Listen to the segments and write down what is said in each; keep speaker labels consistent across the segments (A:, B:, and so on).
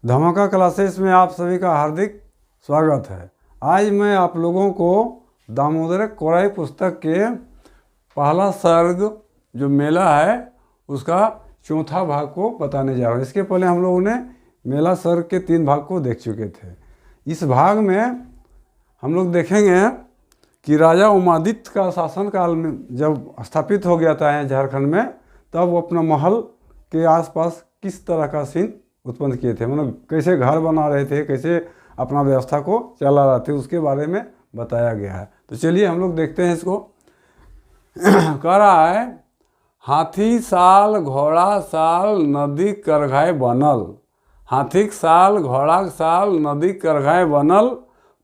A: धमाका क्लासेस में आप सभी का हार्दिक स्वागत है। आज मैं आप लोगों को दामोदर कोराई पुस्तक के पहला सर्ग जो मेला है उसका चौथा भाग को बताने जा रहा हूँ। इसके पहले हम लोगों ने मेला सर्ग के 3 भाग को देख चुके थे। इस भाग में हम लोग देखेंगे कि राजा उमादित्य का शासनकाल में जब स्थापित हो गया था यहाँ झारखंड में, तब वो अपना महल के आसपास किस तरह का सीन उत्पन्न किए थे, मतलब कैसे घर बना रहे थे, कैसे अपना व्यवस्था को चला रहे थे, उसके बारे में बताया गया है। तो चलिए हम लोग देखते हैं इसको। कह रहा है, हाथी साल घोड़ा साल नदी करघाय बनल, हाथीक साल घोड़ाक साल नदी करघाय बनल,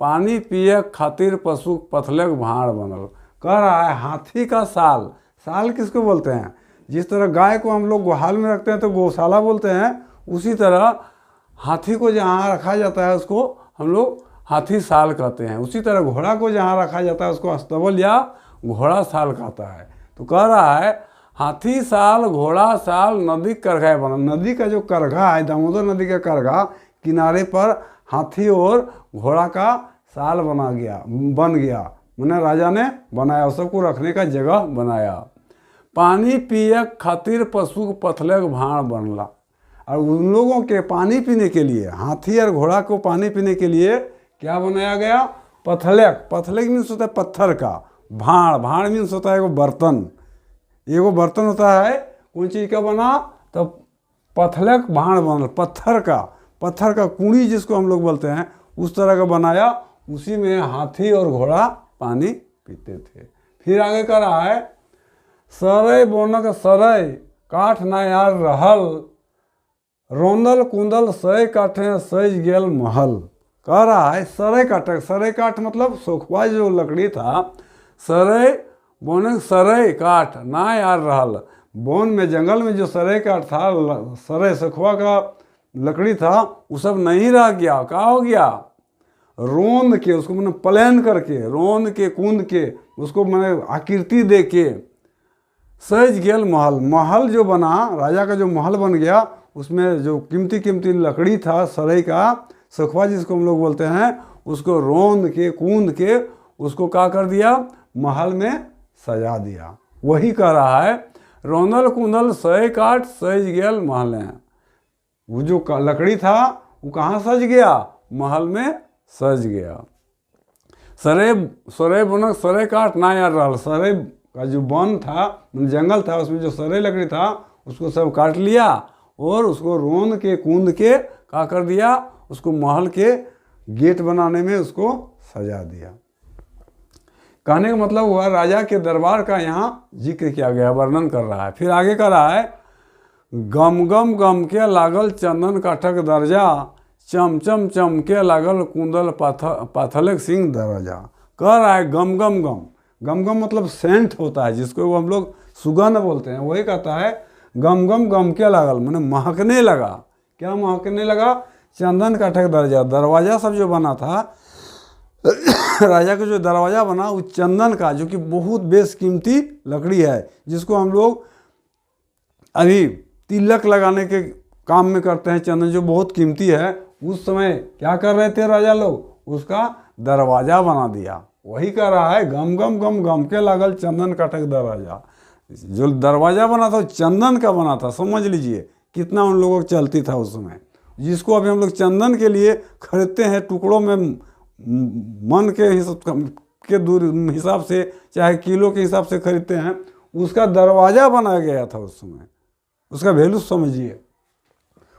A: पानी पिए खातिर पशु पथलक भाड़ बनल। कह रहा है हाथी का साल, साल किसको बोलते हैं? जिस तरह गाय को हम लोग गोहाल में रखते हैं तो गौशाला बोलते हैं, उसी तरह हाथी को जहाँ रखा जाता है उसको हम लोग हाथी साल कहते हैं। उसी तरह घोड़ा को जहाँ रखा जाता है उसको अस्तबल या घोड़ा साल कहता है। तो कह रहा है हाथी साल घोड़ा साल नदी करघाय बनल। नदी का जो करघा है, दामोदर नदी का करघा, किनारे पर हाथी और घोड़ा का साल बन गया, मैंने राजा ने बनाया, सबको रखने का जगह बनाया। पानी पिए खातिर पशु पथलक भाड़ बनला, और उन लोगों के पानी पीने के लिए, हाथी और घोड़ा को पानी पीने के लिए क्या बनाया गया? पथलक। पथलक मीन्स होता है पत्थर का, भाड़ मीन्स होता है एगो बर्तन। एगो बर्तन होता है कौन चीज़ का बना? तो पथलक भाड़ बनल, पत्थर का कुड़ी जिसको हम लोग बोलते हैं, उस तरह का बनाया। उसी में हाथी और घोड़ा पानी पीते थे। फिर आगे कर रहा है, सरय बोनक सरय काठ ना यार रहल, रोंदल कुंदल सय काठे सज गेल महल। कह रहा है सरय काठ मतलब सोखवा जो लकड़ी था, सरय बोनक सरय काठ ना यार रहल, बोन में जंगल में जो सरय काठ था, सरय सोखवा का लकड़ी था, वो सब नहीं रह गया। क्या हो गया? रोंद के, उसको मैंने प्लान करके, रोंद के कूंद के, उसको मैंने आकृति दे के सज गेल महल जो बना, राजा का जो महल बन गया, उसमें जो कीमती लकड़ी था सरई का, सखवा जिसको हम लोग बोलते हैं, उसको रोंद के कूंद के उसको क्या कर दिया? महल में सजा दिया। वही कह रहा है रोंदल कुंदल सय काठ सज गेल महल। वो जो लकड़ी था वो कहाँ सज गया? महल में सज गया। सरय बनक सरय काठ ना यार रहल, सरय का जो वन था, जंगल था, उसमें जो सरय लकड़ी था उसको सब काट लिया और उसको रोंद के कूंद के क्या कर दिया? उसको महल के गेट बनाने में उसको सजा दिया। कहने का मतलब हुआ राजा के दरबार का यहाँ जिक्र किया गया, वर्णन कर रहा है। फिर आगे कर रहा है, गम गम के लागल चंदन काठक दर्जा, चम के लागल कुंदल पाथलक सिंह दरजा। कह रहा है गम मतलब सेंट होता है, जिसको हम लोग सुगंध बोलते हैं। वही कहता है गम के लागल, मैंने महकने लगा। क्या महकने लगा? चंदन काठक दरजा। दरवाजा सब जो बना था, राजा का जो दरवाजा बना वो चंदन का, जो कि बहुत बेशकीमती लकड़ी है, जिसको हम लोग अभी तिलक लगाने के काम में करते हैं। चंदन जो बहुत कीमती है, उस समय क्या कर रहे थे राजा लोग? उसका दरवाजा बना दिया। वही कर रहा है गम के लागल चंदन काठक दरवाजा। जो दरवाजा बना था चंदन का बना था। समझ लीजिए कितना उन लोगों को चलती था उस समय, जिसको अभी हम लोग चंदन के लिए खरीदते हैं टुकड़ों में, मन के हिसाब से, चाहे किलो के हिसाब से खरीदते हैं। उसका दरवाजा बनाया गया था उस समय, उसका वैल्यू समझिए।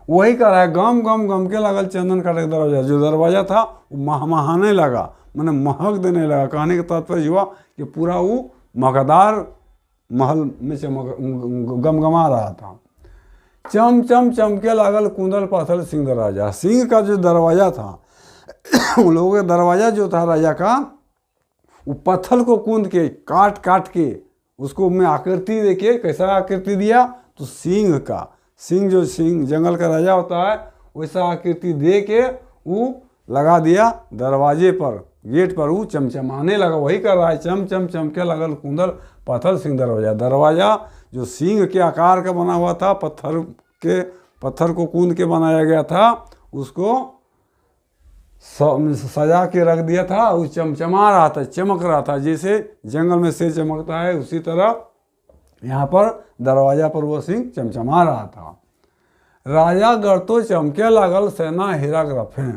A: वही कह रहा है गम के लागल चंदन काठक दरवाजा। जो दरवाजा था वो महकने लगा, मैंने महक देने लगा। कहने का तात्पर्य हुआ कि पूरा वो महकदार महल में गमगमा रहा था। चम के लागल कुंदल पाथल सिंह दरवाजा। सिंह का जो दरवाजा था, उन लोगों का दरवाजा जो था राजा का, वो पत्थर को कूंद के काट के उसको में आकृति दे के, कैसा आकृति दिया? तो सिंह का, सिंह जंगल का राजा होता है, वैसा आकृति दे के वो लगा दिया दरवाजे पर, गेट पर। वो चमचमाने लगा। वही कर रहा है चम के लगल कुंदल पाथल सिंह दरवाजा। दरवाजा जो सिंह के आकार का बना हुआ था, पत्थर को कूंद के बनाया गया था, उसको सजा के रख दिया था। वो चमचमा रहा था, चमक रहा था, जैसे जंगल में शेर चमकता है उसी तरह यहाँ पर दरवाजा पर वो सिंह चमचमा रहा था। राजा गढ़ तो चमके लागल सेना हीरा रफे।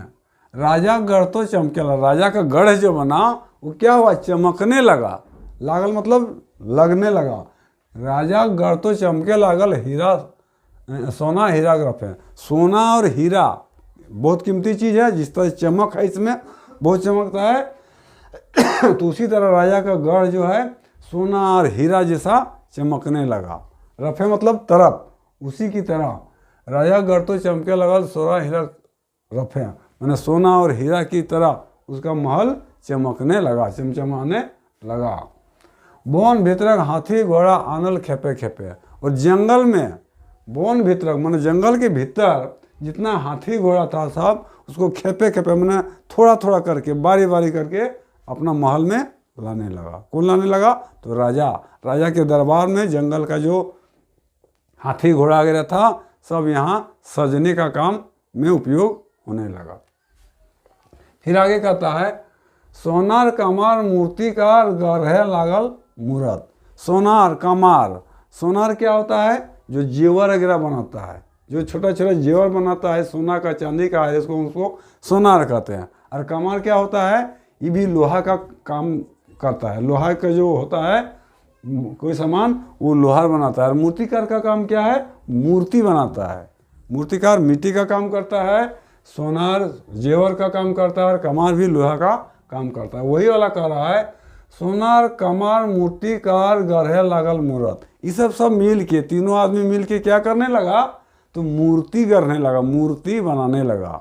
A: राजा गढ़ तो चमके लगा, राजा का गढ़ जो बना वो क्या हुआ, चमकने लगा। लागल मतलब लगने लगा। राजा गढ़ तो चमके लागल हीरा सोना हीरा रफे। सोना और हीरा बहुत कीमती चीज़ है, जिस तरह चमक है इसमें बहुत चमकता है तो उसी तरह राजा का गढ़ जो है सोना और हीरा जैसा चमकने लगा। रफे मतलब तरफ, उसी की तरह राजा गढ़ तो चमके लगल सोना हीरा रफे, मैंने सोना और हीरा की तरह उसका महल चमकने लगा, चमचमाने लगा। वन भीतरक हाथी घोड़ा आनल खेपे खेपे। और जंगल में वन भीतरक मैंने जंगल के भीतर जितना हाथी घोड़ा था सब उसको खेपे खेपे मैंने थोड़ा थोड़ा करके बारी बारी करके अपना महल में लाने लगा। कौन लाने लगा, तो राजा के दरबार में जंगल का जो हाथी घोड़ा वगैरह था सब यहाँ सजने का काम में उपयोग होने लगा। फिर आगे कहता है सोनार कमार मूर्तिकार गढ़े लागल मूरत। सोनार कमार, सोनार क्या होता है, जो जेवर वगैरह बनाता है, जो छोटा छोटा जेवर बनाता है सोना का चांदी का है, उसको सोनार कहते हैं। और कमार क्या होता है, ये भी लोहा का काम करता है, लोहा का जो होता है कोई सामान वो लोहार बनाता है। और मूर्तिकार का काम क्या है, मूर्ति बनाता है। मूर्तिकार मिट्टी का काम करता है, सोनार जेवर का काम करता है, और कमार भी लोहा का काम करता है। वही वाला कह रहा है सोनार कमार मूर्तिकार गढ़े लागल मूरत। ये सब मिल के तीनों आदमी मिल के क्या करने लगा, तो मूर्ति करने लगा, मूर्ति बनाने लगा।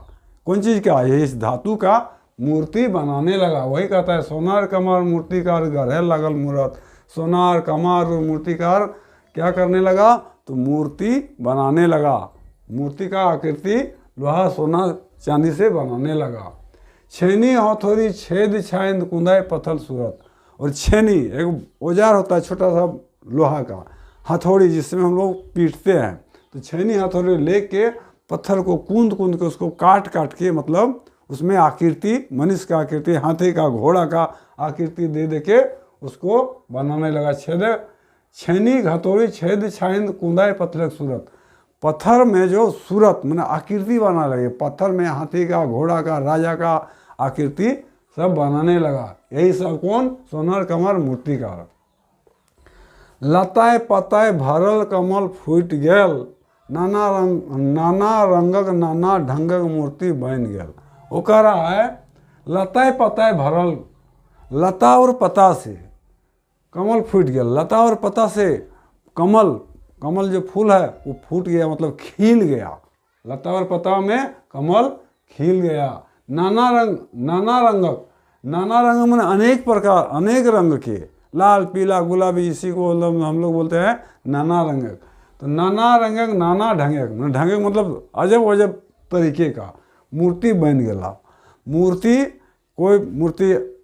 A: कौन चीज़ का, ये इस धातु का मूर्ति बनाने लगा। वही कहता है सोनार कमार मूर्तिकार गढ़े लागल मूरत। सोनार कमार मूर्तिकार क्या करने लगा, तो मूर्ति बनाने लगा। मूर्ति का आकृति लोहा सोना चांदी से बनाने लगा। छेनी हथौड़ी छेद छाइंद कुंदाई पत्थर सूरत। और छेनी एक औजार होता है छोटा सा लोहा का, हथौड़ी जिसमें हम लोग पीटते हैं, तो छेनी हथौड़ी लेके पत्थर को कूंद कूंद के उसको काट काट के मतलब उसमें आकृति, मनुष्य का आकृति, हाथी का, घोड़ा का आकृति दे दे के उसको बनाने लगा। छेनी हथौड़ी छेद छाइंद कुंदाई पत्थर सूरत। पत्थर में जो सूरत मैंने आकृति बनाने लगे, पत्थर में हाथी का, घोड़ा का, राजा का आकृति सब बनाने लगा। यही सब कौन, सोनार कमर मूर्तिकार। लताए पताए भरल कमल फूट गेल, नाना रंगक नाना ढंगक मूर्ति बन गेल। वो कह रहा है लताए पताए भरल, लता और पता से कमल फूट गया। लता और पता से कमल जो फूल है वो फूट गया, मतलब खिल गया। लता और पता में कमल खिल गया। नाना रंगक, नाना रंग में अनेक प्रकार, अनेक रंग के, लाल पीला गुलाबी, इसी को हम लोग बोलते हैं नाना रंगक। तो नाना रंगक नाना ढंगक, ढंगक मतलब अजब अजब तरीके का मूर्ति बन गया। मूर्ति, कोई मूर्ति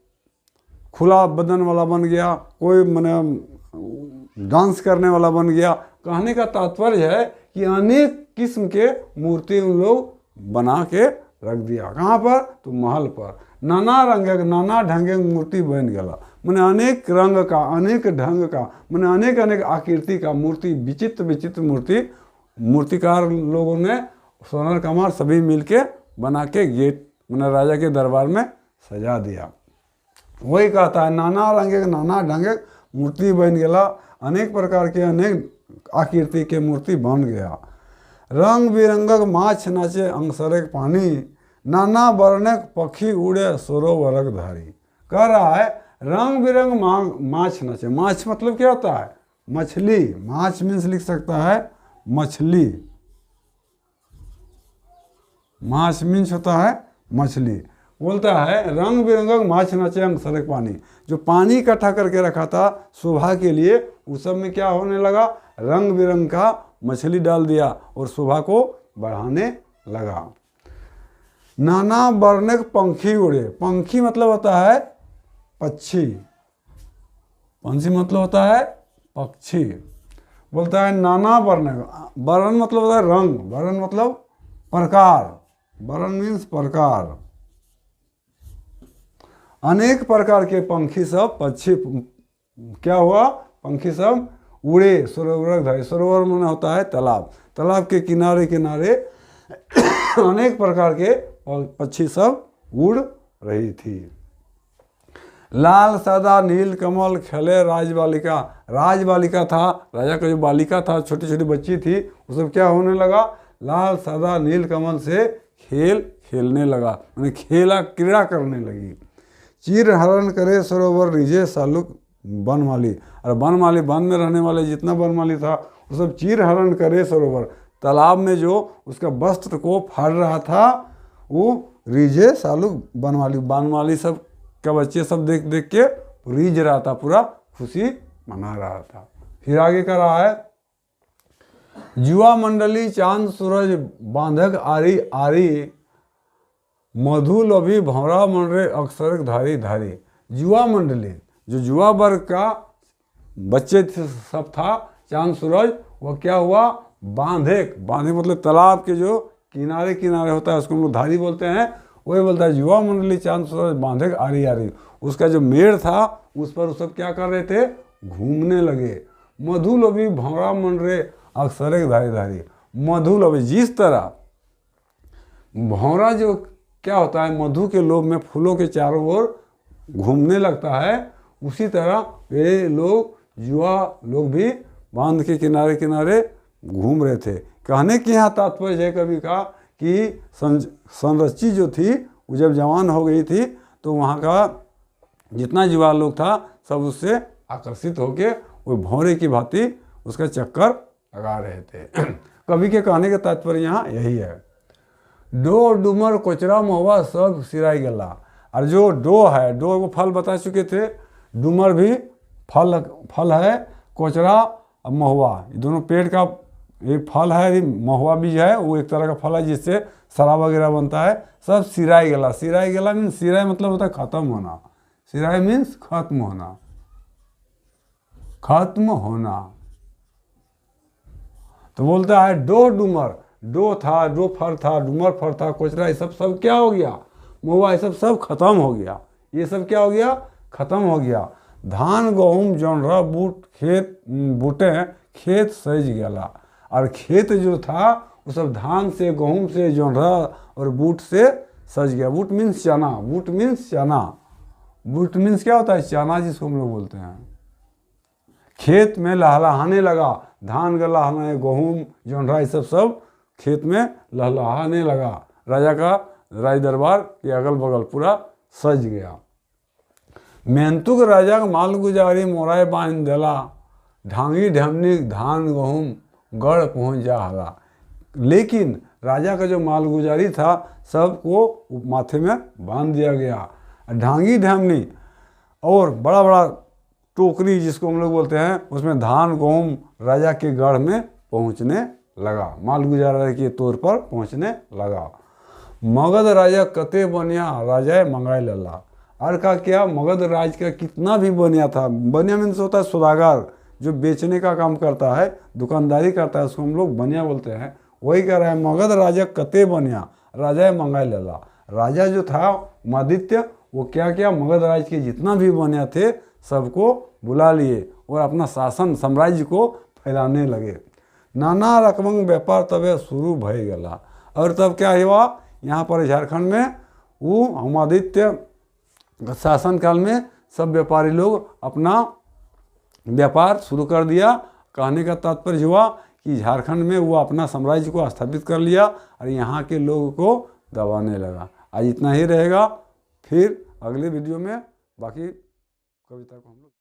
A: खुला बदन वाला बन गया, कोई मैंने डांस करने वाला बन गया। कहने का तात्पर्य है कि अनेक किस्म के मूर्ति उन लोग बना के रख दिया। कहाँ पर, तो महल पर। नाना रंग नाना ढंग मूर्ति बन गया, मैंने अनेक रंग का, अनेक ढंग का, मैंने अनेक अनेक आकृति का मूर्ति, विचित्र विचित्र मूर्ति मूर्तिकार लोगों ने, सोनार कमार सभी मिलके बना के गेट मैंने राजा के दरबार में सजा दिया। वही कहता है नाना रंग नाना ढंग मूर्ति बन गया, अनेक प्रकार के अनेक आकृति के मूर्ति बन गया। रंग बिरंगक माछ नाचे अंगसरक पानी, नाना वर्णक पक्षी उड़े सरोवरक धारी। कह रहा है रंग बिरंग माछ नाचे। माछ मतलब क्या होता है, मछली। माछ मीन्स लिख सकता है मछली, माछ मीन्स होता है मछली। बोलता है रंग बिरंगक माछ नाचे अंगसरक पानी, जो पानी इकट्ठा करके रखा था शोभा के लिए, उस सब में क्या होने लगा, रंग बिरंग का मछली डाल दिया और शोभा को बढ़ाने लगा। नाना वर्णक पंखी उड़े। पंखी मतलब होता है पक्षी, पंछी मतलब होता है पक्षी। बोलता है नाना वर्णक, वर्ण मतलब होता है रंग, वर्ण मतलब प्रकार, वर्ण मीन्स प्रकार। अनेक प्रकार के पंखी सब पक्षी क्या हुआ, पंखी सब उड़े सरोवर धारे। सरोवर में होता है तालाब, तालाब के किनारे किनारे अनेक प्रकार के पक्षी सब उड़ रही थी। लाल सादा नील कमल खेले राजबालिका। राजबालिका था, राजा का जो बालिका था, छोटी छोटी बच्ची थी, वो सब क्या होने लगा, लाल सादा नील कमल से खेल खेलने लगा, मैंने खेला क्रीड़ा करने लगी। चीर हरण करे सरोवर रिझे सालुक बनमाली। और बनमाली, वन में रहने वाले जितना बनमाली था वो सब चीर हरण करे सरोवर, तालाब में जो उसका वस्त्र को फाड़ रहा था वो रिझे सालुक बनमाली, बनमाली सब का बच्चे सब देख देख के रीझ रहा था, पूरा खुशी मना रहा था। फिर आगे कर रहा है, जुआ मंडली चांद सूरज बांधक आरी आरी, मधु लोभी भंवरा मंडरे अक्षर धारी धारी। जुआ मंडली, जो जुआ वर्ग का बच्चे सब था, चांद सूरज, वो क्या हुआ, बांधे, बांधे मतलब तालाब के जो किनारे किनारे होता है उसको हम लोग धारी बोलते हैं, वही बोलता है जुआ मंडली चांद सूरज बांधे आरी आरी। उसका जो मेड़ था उस पर वो सब क्या कर रहे थे, घूमने लगे। मधु लोभी भंवरा मंडरे अक्षर धारी धारी। मधु लोभी, जिस तरह भंवरा जो क्या होता है, मधु के लोभ में फूलों के चारों ओर घूमने लगता है, उसी तरह वे लोग जुआ लोग भी बांध के किनारे किनारे घूम रहे थे। कहने के यहाँ तात्पर्य है कवि का कि संरक्षी जो थी वो जब जवान हो गई थी तो वहाँ का जितना जुआ लोग था सब उससे आकर्षित होके वो भौरे की भांति उसका चक्कर लगा रहे थे। कवि के कहने का तात्पर्य यहाँ यही है। डो डूमर कोचरा महुआ सब सिराई गला। और जो डो है, डो को फल बता चुके थे, डूमर भी फल है, कोचरा और महुआ ये दोनों पेड़ का एक फल है, महुआ बीज है, वो एक तरह का फल है जिससे शराब वगैरह बनता है। सब सिराई गला, सिराई गला मीन्स, सिराई मतलब होता है खत्म होना, सिराई मीन्स खत्म होना, खत्म होना। तो बोलता है डो डूमर, डो था, डो फर था, डूमर फर था, कोचरा, ये सब क्या हो गया, महुआ ये सब खत्म हो गया, ये सब क्या हो गया, खत्म हो गया। धान गेहूँ जोनरा बूट खेत बूटे खेत सज गया। और खेत जो था वो सब धान से, गेहूँ से, जोनरा और बूट से सज गया। बूट मीन्स चना, बूट मीन्स चना, बूट मीन्स क्या होता है, चना जिसको हम लोग बोलते हैं। खेत में लहलहाने लगा, धान का लहलाने, गेहूँ जोनरा ये सब खेत में लहलहाने लगा। राजा का राज दरबार के अगल बगल पूरा सज गया। मेहनतुक राजा का माल गुजारी मोराए बांध दिला, ढांगी ढमनी धान गेहूँ गढ़ पहुँच जा हला। लेकिन राजा का जो मालगुजारी था सबको माथे में बांध दिया गया। ढांगी ढमनी और बड़ा बड़ा टोकरी जिसको हम लोग बोलते हैं, उसमें धान गेहूँ राजा के गढ़ में पहुँचने लगा, मालगुजारी के तौर पर पहुँचने लगा। मगध राजा कते बनिया राजा मंगाई लला। और का क्या, मगध राज का कितना भी बनिया था, बनिया मीन्स होता है सौदागर, जो बेचने का काम करता है, दुकानदारी करता है, उसको हम लोग बनिया बोलते हैं। वही कह रहा है, मगध राजा कते बनिया राजा मंगाई लला। राजा जो था उमादित्य, वो क्या किया, मगध राज के जितना भी बनिया थे सबको बुला लिए और अपना शासन साम्राज्य को फैलाने लगे। नाना रकम व्यापार तबे शुरू भय गला। और तब क्या हुआ, यहाँ पर झारखंड में वो उमादित्य शासनकाल में सब व्यापारी लोग अपना व्यापार शुरू कर दिया। कहने का तात्पर्य हुआ कि झारखंड में वो अपना साम्राज्य को स्थापित कर लिया और यहाँ के लोगों को दबाने लगा। आज इतना ही रहेगा, फिर अगले वीडियो में बाकी कविता को हम लोग